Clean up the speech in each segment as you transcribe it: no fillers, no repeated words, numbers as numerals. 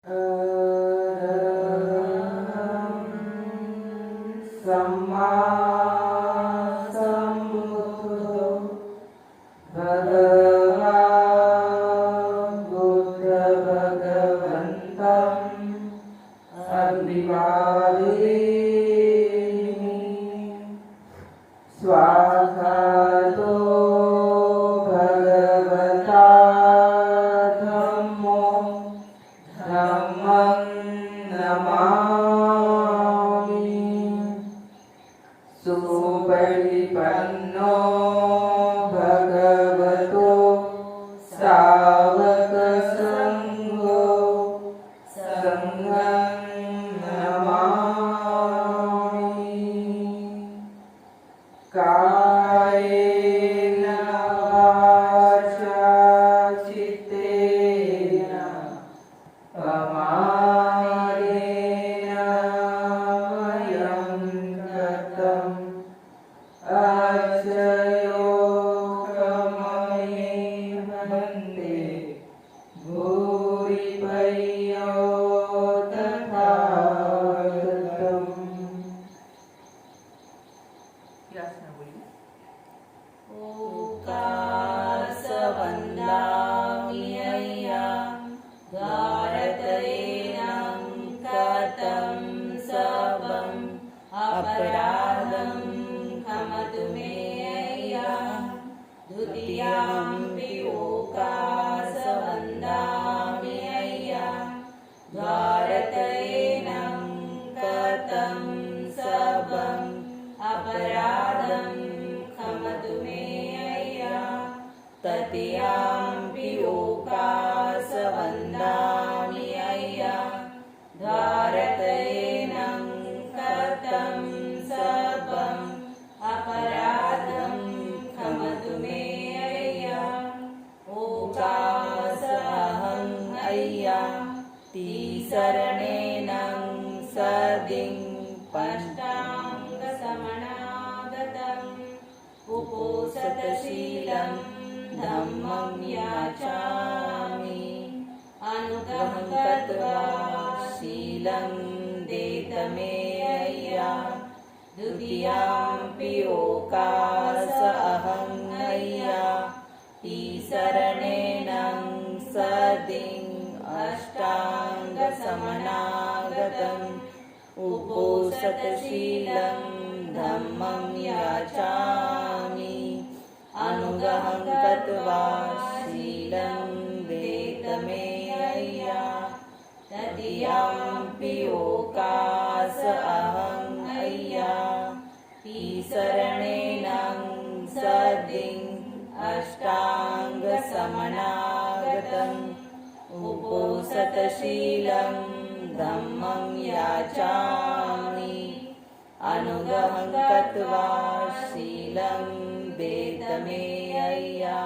अरहं सम्मा सम्बुद्धो भगवान् बुद्धभगवन्तम् अभिवादयामि। स्वागतो भगवता धम्मो धम्मं नमामि। सुपरिपन्नो भगवतो सावकसङ्घो संघं नमामि। कायेन वाचा चित्तेन प्रमादेन वयं कृतम् अचयोगमये वन्दे भूरिपय्यो तथागतम्। ओकासवन्दाम्यय्या भारतेनं कथं सबम् अपराधं क्षमतु मे अय्या। द्वितीयाम्पि ओकासवन्दाम्यय्या भारतेनं कथं सबम् अपराधं क्षमतु मे अय्या। तृतीयाम्पि ओकासवन्दाम्यय्या भारतेनं कथं सबम् अपराधं क्षमतु मे अय्या। ओकासहं अय्या तीसरणेनं सदिं पञ्चाङ्गसमनागतम् उपोषतशीलं धम्मं याचामि। अनुगं कृत्वा शीलं देतमे अय्या। द्वितीयाम्पि ओकासहं अय्या तीसरणेनं सदिं अष्टाङ्गसमनागतम् उपोषतशीलं धम्मं याचामि। अनुगं कृत्वा शीलं देतमे अय्या। तृतीयाम्पि ओकासहं अय्या तीसरणेनं सदिं अष्टाङ्गसमनागतम् उपोषतशीलं धम्मं याचामि। अनुगं कृत्वा शीलं देतमे अय्या।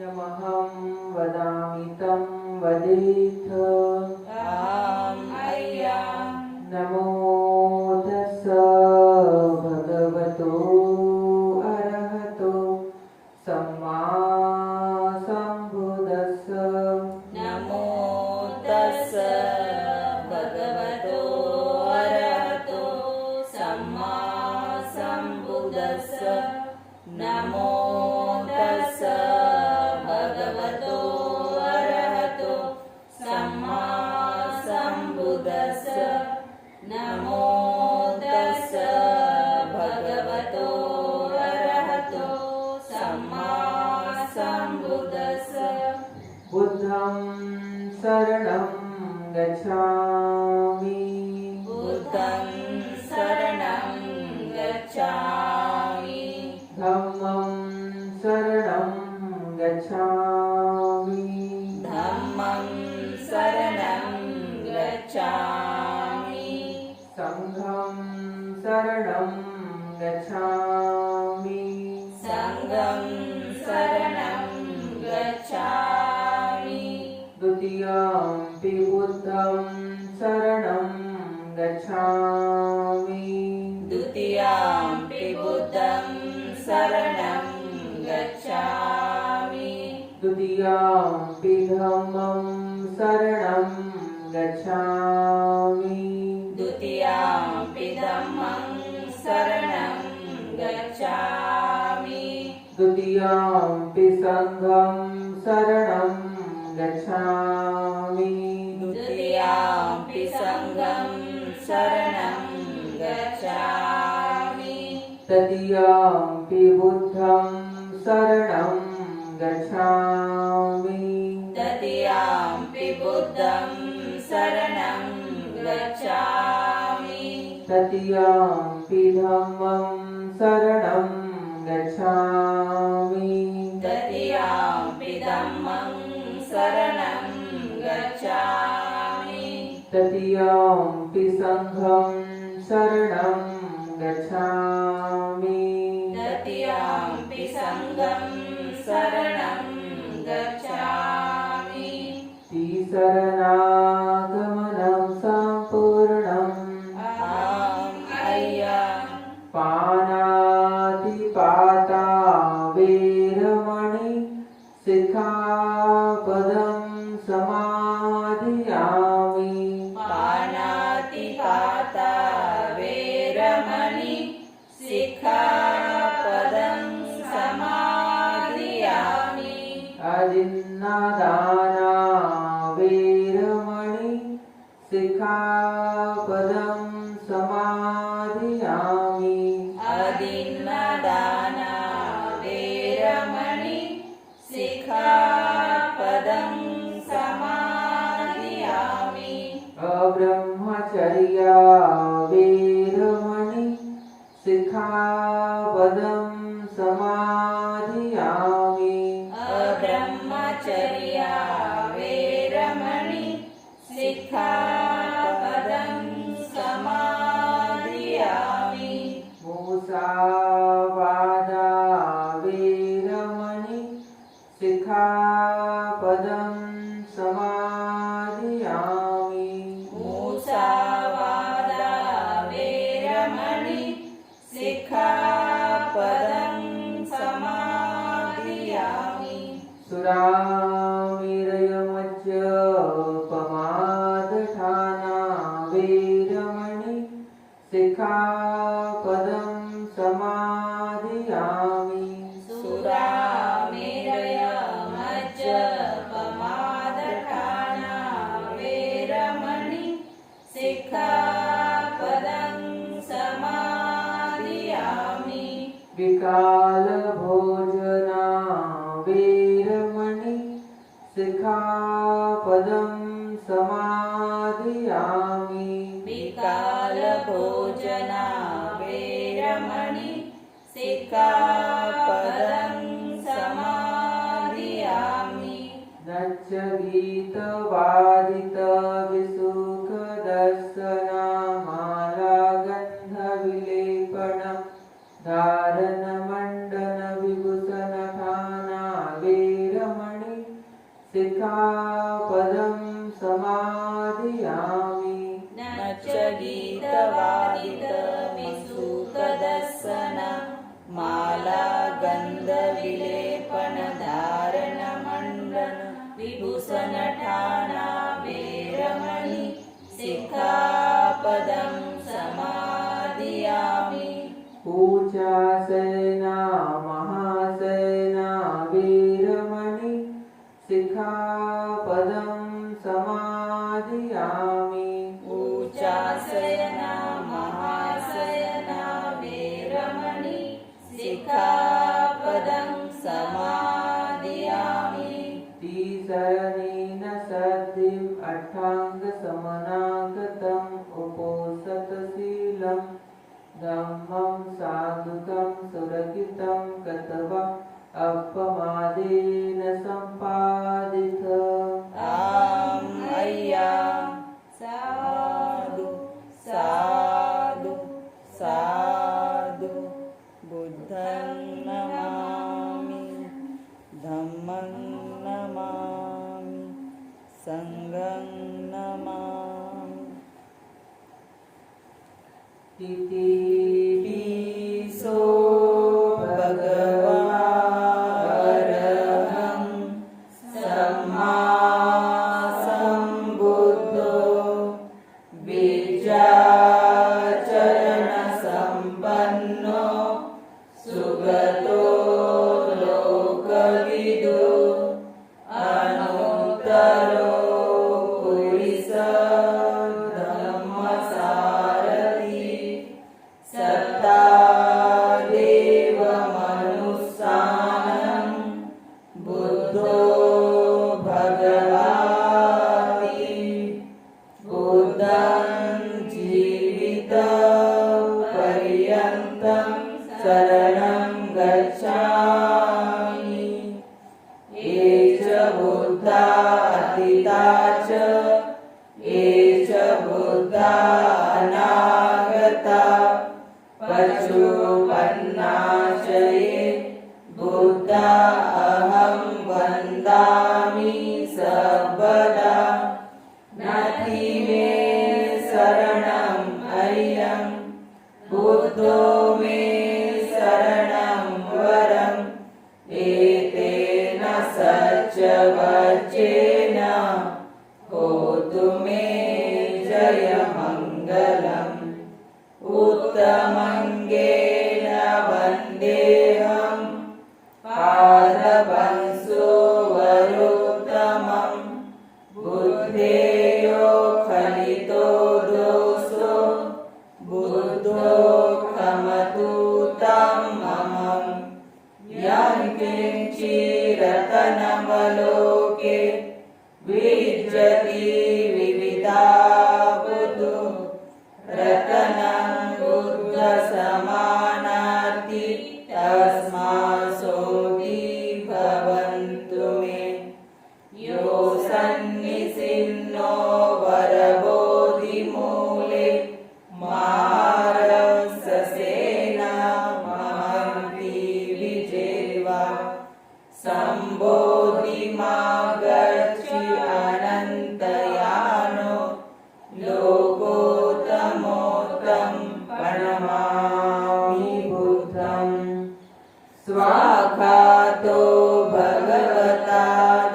यमहं वदामि तं वदेत्। अहम् अय्या। नमो तस्स भगवतो अरहतो सम्मा सम्बुद्धस्स। नमो तस्स भगवतो अरहतो सम्मा सम्बुद्धस्स। नमो तस्स भगवतो अरहतो सम्मा सम्बुद्धस्स। नमो तस्स भगवतो अरहतो सम्मा सम्बुद्धस्स। बुद्धं शरणं गच्छामि। बुद्धं शरणं गच्छामि। धम्मं शरणं गच्छामि। धम्मं शरणं गच्छामि। संघं शरणं गच्छामि। संघं शरणं गच्छामि। द्वितीयम्पि बुद्धं शरणं गच्छामि। द्वितीयाम्पि बुद्धं शरणं गच्छामि। द्वितीयाम्पि धम्मं शरणं गच्छामि द्वितीयम्पि धम्मं शरणं गच्छामि द्वितीयम्पि संघं शरणं गच्छामि द्वितीयम्पि संघं शरणं गच्छामि तृतीयम्पि बुद्धं शरणं गच्छामि तृतीयम्पि बुद्धं शरणं गच्छामि तृतीयम्पि धम्मं शरणं गच्छामि तृतीयम्पि धम्मं शरणं गच्छामि तृतीयम्पि संघं शरणं गच्छामि तृतीयम्पि संघं शरणं गच्छामि शरणागमनं सम्पूर्णम् अहम् अय्या पानातिपाता वेरमणि सिक्खापदं समाधियामि पानातिपाता वेरमणि सिक्खापदं समाधियामि अजिन्नादाना वेरमणि सिक्खापदं समाधियामि अदिन्नदाना वेरमणि सिक्खापदं समाधियामि अब्रह्मचर्या वेरमणि सिक्खापदं समाधियामि अब्रह्मचर्या वेरमणि सिक्खापदं समाधियामि मुसावादा वेरमणि सिक्खापदं समाधियामि मुसावादा वेरमणि सिक्खापदं समाधियामि सुरामिरयमज्जपमादठाना वेरमणि सिक्खापदं समाधियामि सुरामेरयमज्जपमादठाना वेरमणि सिक्खापदं समाधियामि विकालभोजना वेरमणि सिक्खापदं समाधियामि विकालभोजना वेरमणि सिक्खापदं समाधियामि नच्च गीतवादितविसुखदर्शनमालागन्धविलेपन धारणमण्डनविभूषणठाना वेरमणि सिक्खापदं समाधियामि न च गीतवादितविसुखदर्शन माला गन्धविलेपन धारणमण्डन विभूषणठाना वेरमणि सिक्खापदं समाधियामि पूजासना महासना वेरमणि सिक्खापदं समाधियामि उच्चासना महासना वेरमणि सिक्खापदं समाधियामि तीसरणेन सद्धिम् अष्टाङ्गसमनागतम् उपोषतशीलं धम्मं साधुकं सुरक्षितं कृत्वा अपमादेन सम्पादित आम् अय्या साधु साधु साधु बुद्धं नमामि धम्मं नमामि संघं नमामि इतिपिसो भगवारहं सम्मा होतु मे जयमङ्गलम् उत्तमङ्गेन वन्देऽहं पादपंसुवरोत्तमम् बुद्धेयो खलितो दोषो बुद्धो खमतु तं ममम् यं किञ्चिरतनवलोके विज्जति विविधा बुधु रतनं बुद्धसमानाति तस्मासोऽपि भवन्तु मे यो सन्निसिन्नो वरबोधिमूले महारससेना महन्ति विजेवा सम्बोधिमागच्छि अनन्तयानो लोकोत्तमोत्तं प्रणमामि बुद्धम् स्वाखातो भगवता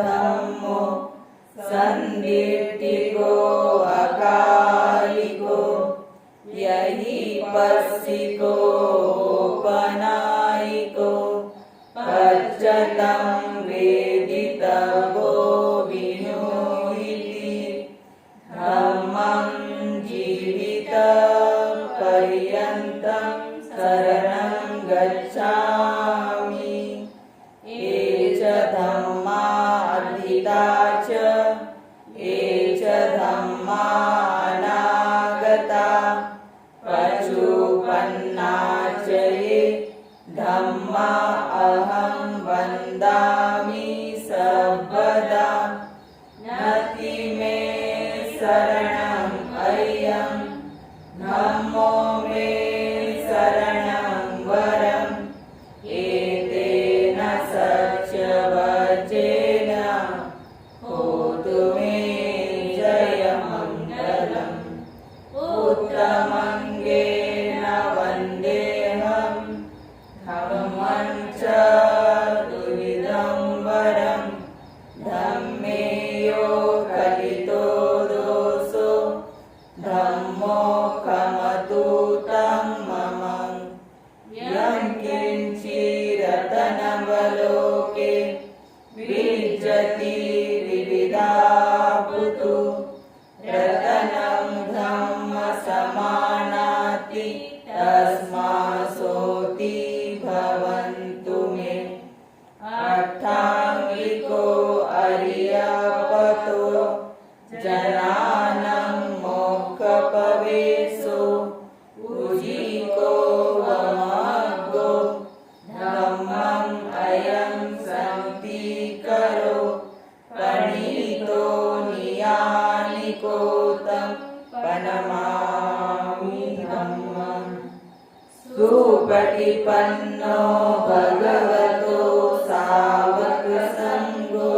धम्मो सन्दीप्तिको अकालिको यहि पस्सिको पनायिको पच्यतं वेदितव्यो विनुइति धम्मं जीवितपर्यन्तं शरणं गच्छामि ये च धम्मा अधीता च ये च धम्मा अनागता पशुपन्ना च ये धम्मा अहं वन्दामि सर्वदा नति मे शरणम् अयं धम्मो मे शरणं वरम् एतेन सत्यवचेन होतु मे जयमङ्गलम् उत्तमङ्गेन वन्देऽहं धम्मं च द्विविधं वरं धम्मे यो कलितो दोषो धम्मो खमतु तं मम यं किञ्चिरतनवलोके विज्जति विविधा बुधु रतनं धम्मसमानाति तस्मासोऽपि भवन्तु मे अष्टाङ्गिको अर्यपतो जनानं मोक्षपवेशो उजीको वमग्गो धम्मम् अयं सन्तिकरो प्रणीतो नियानिको तं प्रणमामि धम्मम् सुपटिपन्नो भगवतो सावकसङ्गो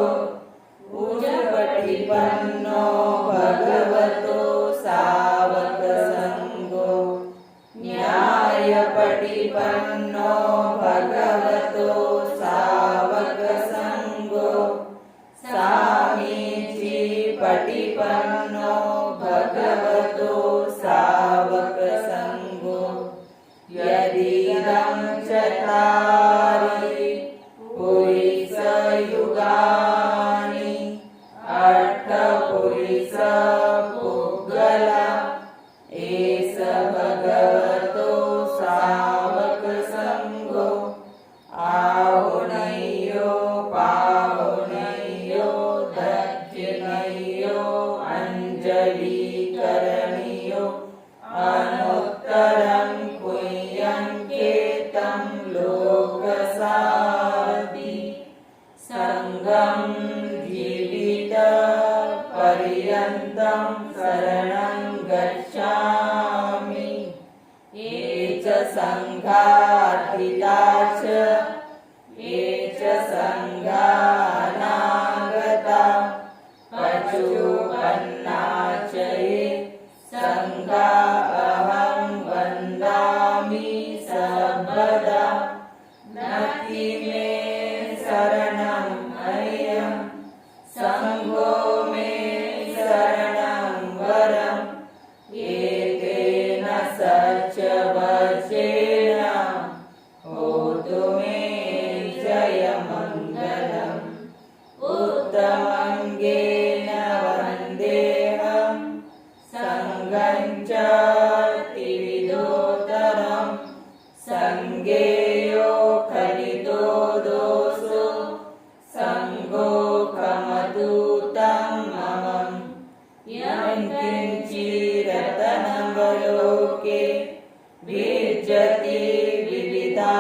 उजपटिपन्नो भगवतो सावकसङ्गो न्यायपटिपन्नो भगवतो सावकसङ्गो सामीचीपटिपन्नो भगवतो सावकसङ्गो यदीदं चत्वारि पुरुषयुगानि अष्टपुरुषपुद्गला एष भगवतो सावकसङ्गो आहुनयो पाहुनयो दक्षिणयो अञ्जलिकरणीयो अनुत्तरं पुण्यङ्केतं लोकसारथि सङ्गं जीवितपर्यन्तं शरणं गच्छामि ये च सङ्घार्थिता च ये च सङ्घानागता पशुपन्ना च ये सङ्घा अहं वन्दामि सर्वदा नति मे शरणम् अयं सङ्घो यं किञ्चिरतनवलोके विजयति विविधा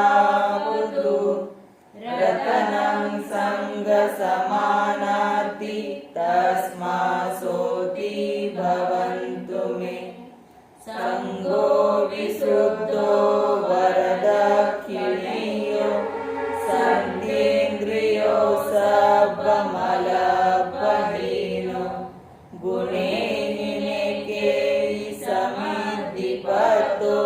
बुधु रतनं संगसमानाति तस्मासोति भवन्तु मे संगो विशुद्धो वरदक्षिणेयो सन्तीन्द्रियो सबमलपहीनो गुणेहिनेके समिद्धिपतो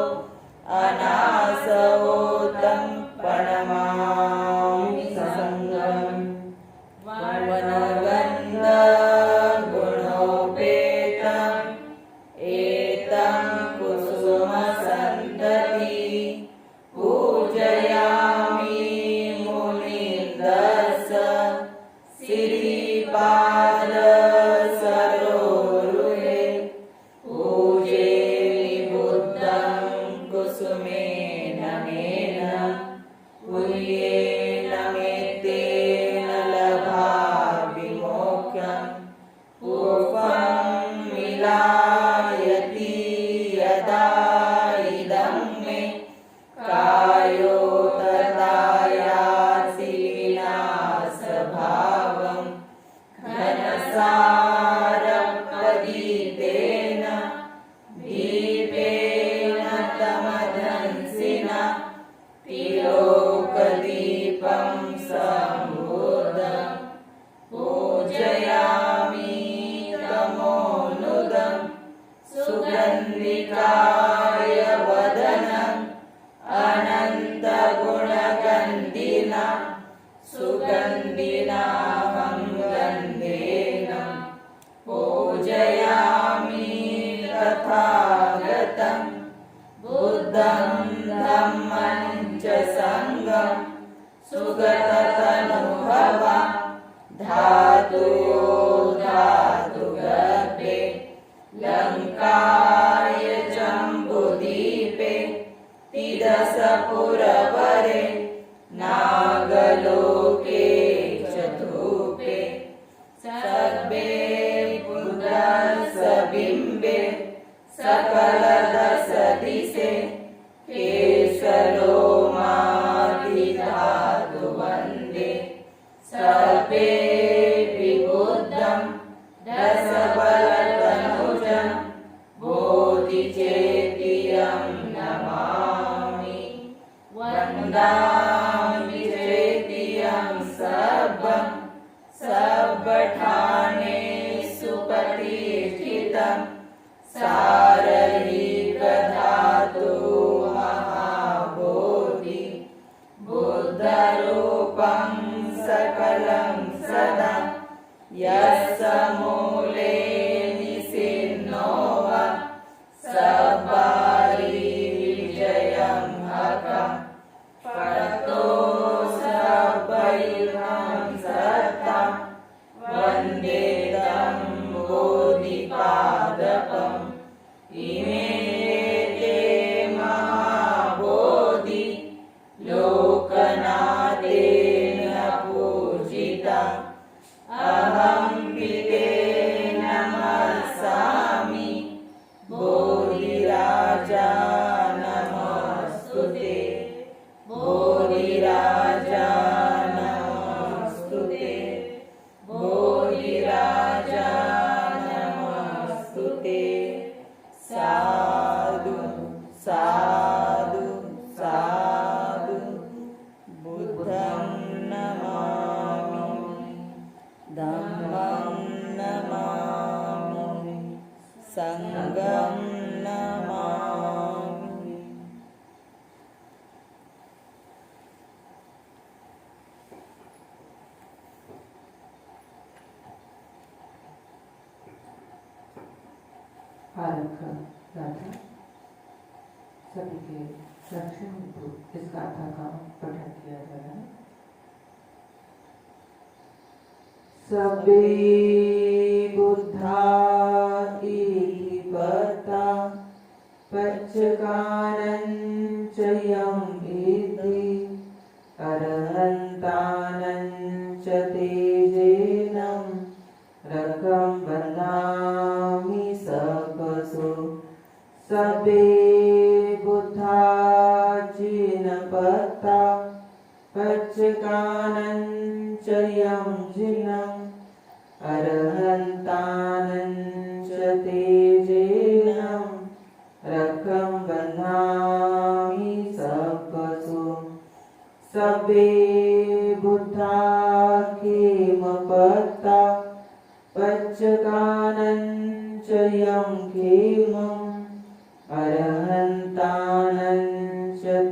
अनासवोतं प्रणमामि संगम् वनगन्धगुणोपेतम् एतं कुसुमसन्तति पूजयामि मुनिन्दस श्रीपाद सरोरुहे पूजे बुद्धं कुसुमेन मेन पुल्येन मेत्तेन लभामि मोक्षम् पुष्पं मिलायति यदा इदं मे कायो तदा यासि विनाशभावं घनसारप्रदीपेन दीपेन तमदंसिना तिलोकदीपं सम्बुद्धं पूजयामि तमोनुदं सुगन्धिकाय वदनम् अनन्तगुणगन्धिना सुगन्धिनाहं गन्धेन पूजयामि तथागतं बुद्धं धम्मं च संघं सुगततनुभवा धातुयो धातुगर्भे लङ्काय जम्बुदीपे तिदशपुरवरे नागलोके चतुपे सर्वे पुनर्सबिम्बे सकलदशदिशे केशलोमादिधातुवन्दे सर्वे विबुद्धं दशबलतनुजं बोधिचेतियं नमामि वन्दामि चेतियं सर्वं सर्वठाने सुप्रतिष्ठितं सारयिकधातु महाबोधि बुद्धरूपं सकलं सदा यस्य मूले निसिन्नो वा सबारि विजयं हकं परतो सबैनं सत्ता वन्दे तं बोधिपादपम् इमे ते महाबोधि लोकनाथेन पूजिता अहं पितेन नमस्सामि बोधिराजा नमस्तुते बोधिराजा नमस्तुते बोधिराजा नमस्तुते साधु साधु साधु बुद्धं नमामि धम्मं नमामि संघं नमामि। आरंभ गाथा सभी के रक्षण हेतु इस गाथा का पठन किया जा रहा है। सबे बुद्धा इतिपता पच्चकानञ्च यं विद्धि अरहन्तानञ्च तेजेनं रकं वन्ना बध्नामि सर्वसु सबे बुद्धा जिनपता पच्चकानञ्च यं जिनम् अरहन्तानञ्च तेजेनं रखं बध्नामि सर्वसु सबे बुद्धा खेमपता पच्चकानञ्च यं खेमम् अरहन्तानञ्च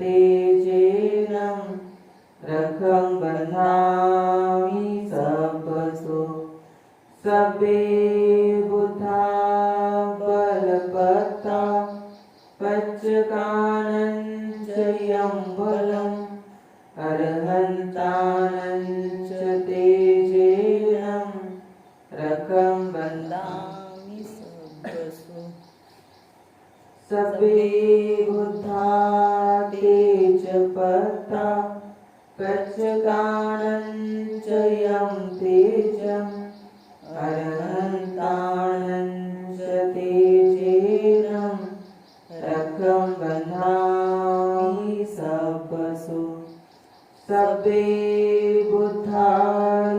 तेजेनं रखं बध्नामि सर्वसु सबे बुद्धा बलपता पच्चकानञ्च यं बलम् अरहन्तानञ्च तेजेनं रखं बध्नामि सर्वसु सबे बुद्धा तेजपता पच्चकानञ्च यं तेजम् अरहन्तानञ्च तेजेनं रखं बध्नामि सर्वसु सबे बुद्धा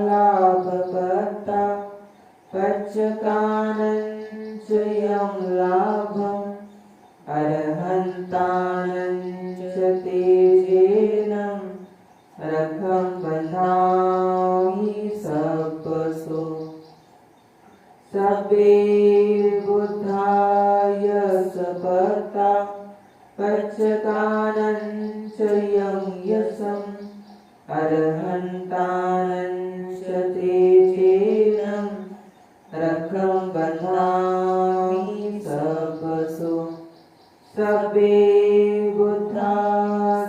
लाभपता पच्चकानञ्च यं लाभम् अरहन्तानञ्च तेजेनं रखं बध्नामि सर्वसु सबे बुद्धा यशपता पच्चकानञ्च यं यशम् अरहन्तानञ्च तेजेनं रखं बध्नामि सर्वसु सबे बुद्धा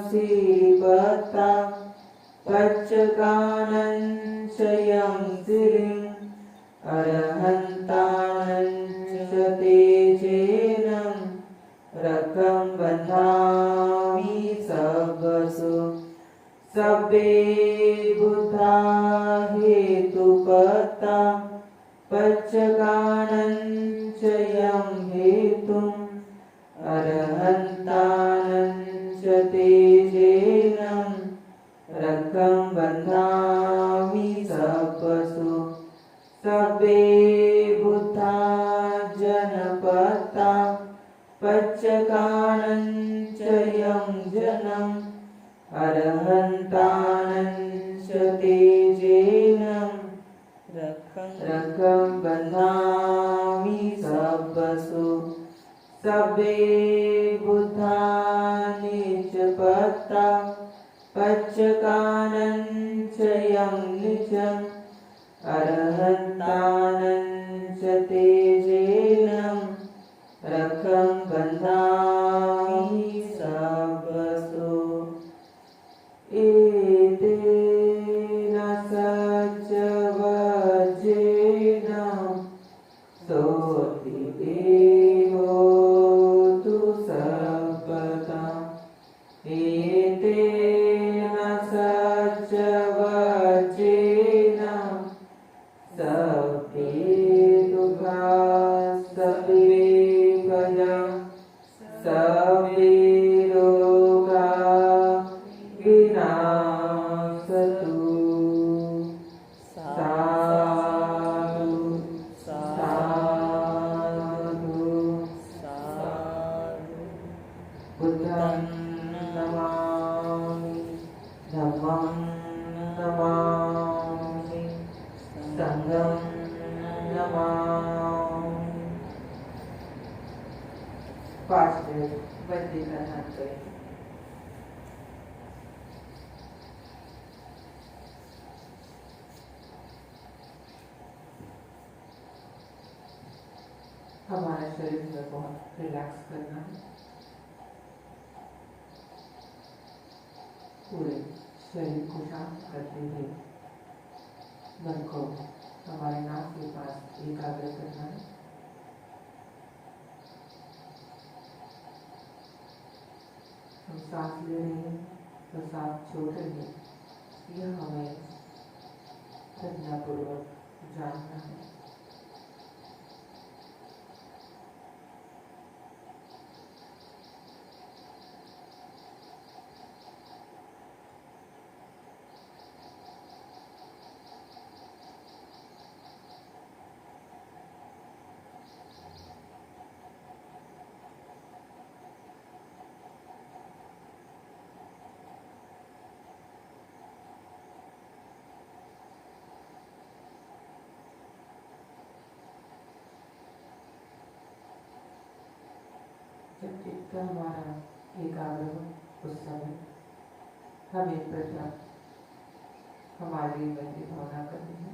सीपता पच्चकानञ्च यं सिरिम् अरहन्तानञ्च तेजेनं रखं बध्नामि सर्वसु सबे बुद्धा हेतुपता पच्चकानञ्च यं हेतुम् अरहन्तानञ्च तेजेनं रखं बध्नामि सर्वसु सबे बुद्धा जनपता पच्चकानञ्च यं जनम् अरहन्तानञ्च तेजेनं रखं बध्नामि सर्वसु सबे बुद्धा नीचपता पच्चकानञ्च यं निजम् अरहन्तानञ्च तेजेनं रखं बध्नामि सर्वसु एतेन सच्चवज्रेण सोऽति देवोऽतु सर्वदा एतेन सच्चवज्रेण सबे दुःखा सबे भया सबे रोगा विनाशतु साधु साधु साधु बुद्धं नमामि धम्मं नमामि संघं नमामि 5 मिनट बंदी करना चाहिए। हमारे शरीर में बहुत रिलैक्स करना है। पूरे शरीर को शांत करते हुए मन को हमारे नाक के पास एकाग्र करना है। हम सांस ले रहे हैं तो सांस छोड़ रहे हैं, यह हमें प्रज्ञापूर्वक जानना है। जब चित्त हमारा एकाग्र हो उस समय हमें प्रथम हमारी वैसी भावना करनी है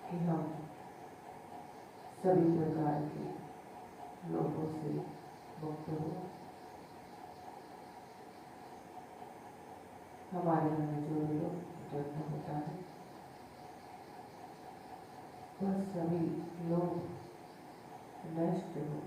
कि हम सभी प्रकार के लोगों से मुक्त हो। हमारे मन में जो भी लोग उत्पन्न होता है वह सभी लोग नष्ट हो।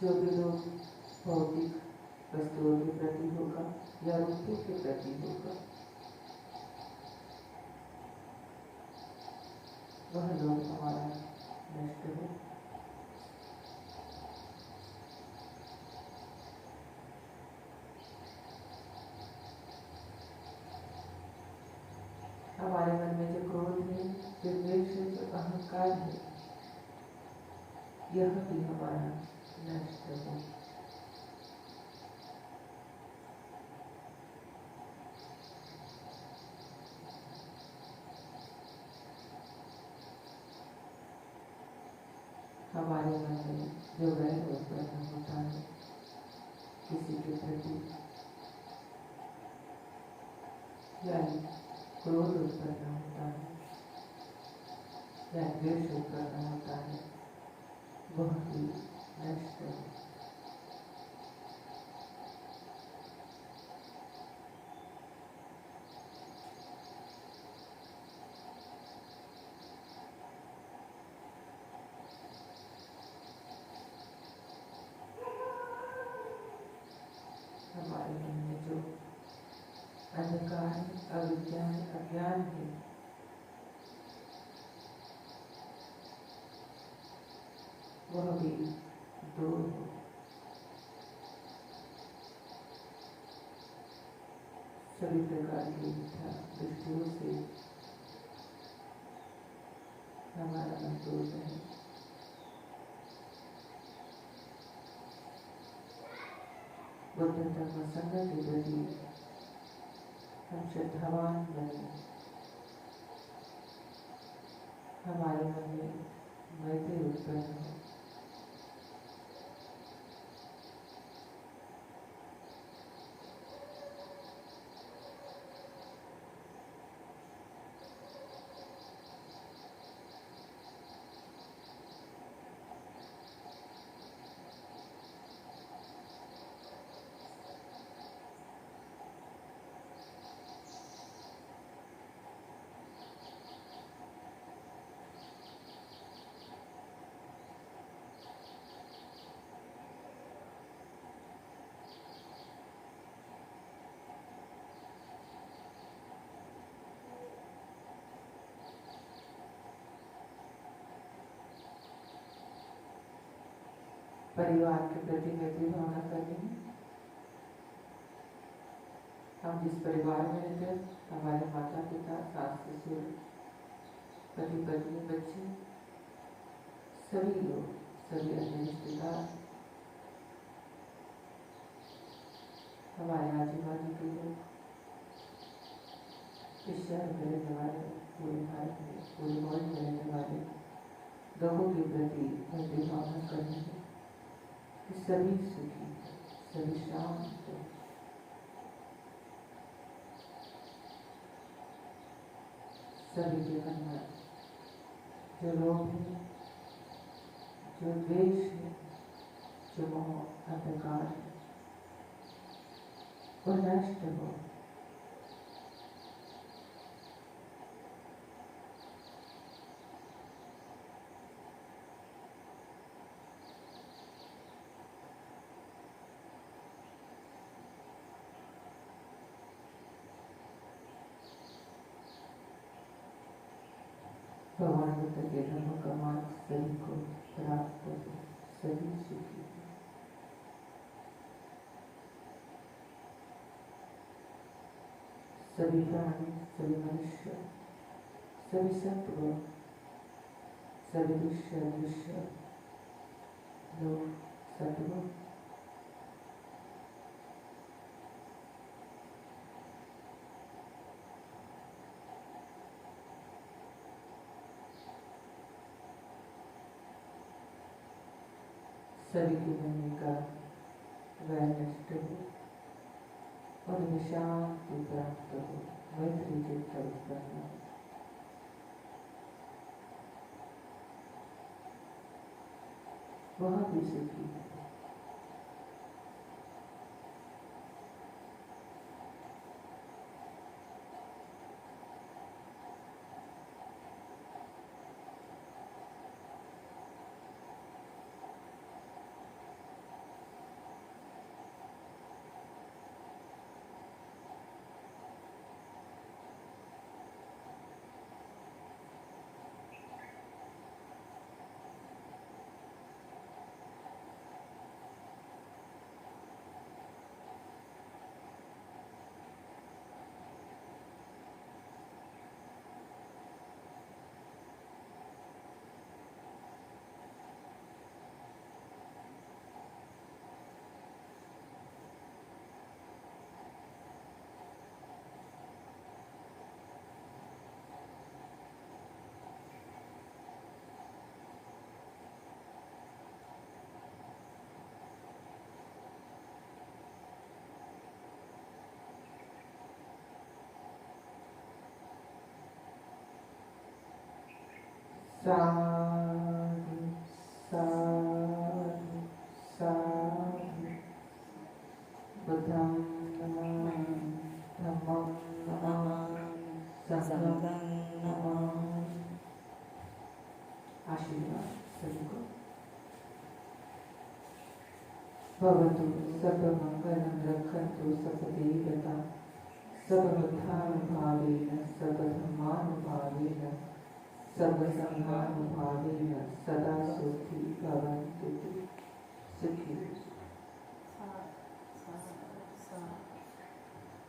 जो भी लोग भौतिक वस्तुओं के प्रति होगा या रूपों के प्रति होगा वह लोग हमारा नष्ट हो। हमारे मन में जो क्रोध है, जो द्वेष है, जो अहंकार है, यह भी हमारा नष्ट हो। हमारे मन में जो वैर उत्पन्न होता है किसी के प्रति, यानी क्रोध उत्पन्न होता है या द्वेष उत्पन्न होता है, वह भी नष्ट हो। हमारे मन में जो अंधकार है, अविद्या है, अज्ञान है, वह भी दूर हो। सभी प्रकार की मिथ्या दृष्टियों से हमारा मन दूर रहे। बुद्ध धर्म संघ के प्रति हम श्रद्धावान बने। हमारे मन में मैत्री उत्पन्न हो। परिवार के प्रति मैत्री भावना करनी है। हम जिस परिवार में रहते हैं, हमारे माता पिता, सास ससुर, पति पत्नी, बच्चे, सभी लोग, सभी अन्य रिश्तेदार, हमारे आजू बाजू के लोग, इस शहर में रहने वाले, पूरे भारत में, पूरे वर्ल्ड में रहने वाले लोगों के प्रति मैत्री भावना करनी है। सभी सुखी, सभी शांत, सभी के मन में जो लोभ है, जो द्वेष है, जो मोह अंधकार है, वह नष्ट हो। भगवान बुद्ध के धर्म का मार्ग सभी को प्राप्त हो, सभी सुखी। सभी प्राणी, सभी मनुष्य, सभी सत्व, सभी दृश्य दृश्य लोग सत्व, सभी के बनने का वह नष्ट हो और उन्हें शांति प्राप्त हो, मैत्री चित्त उत्पन्न हो। वह भी सुखी है। साधु साधु साधु बुद्धं नमामि धम्मं नमामि संघं नमामि। आशीर्वाद सभी को। भवतु सर्वमंगलं रक्षन्तु सतदेवता सर्वथा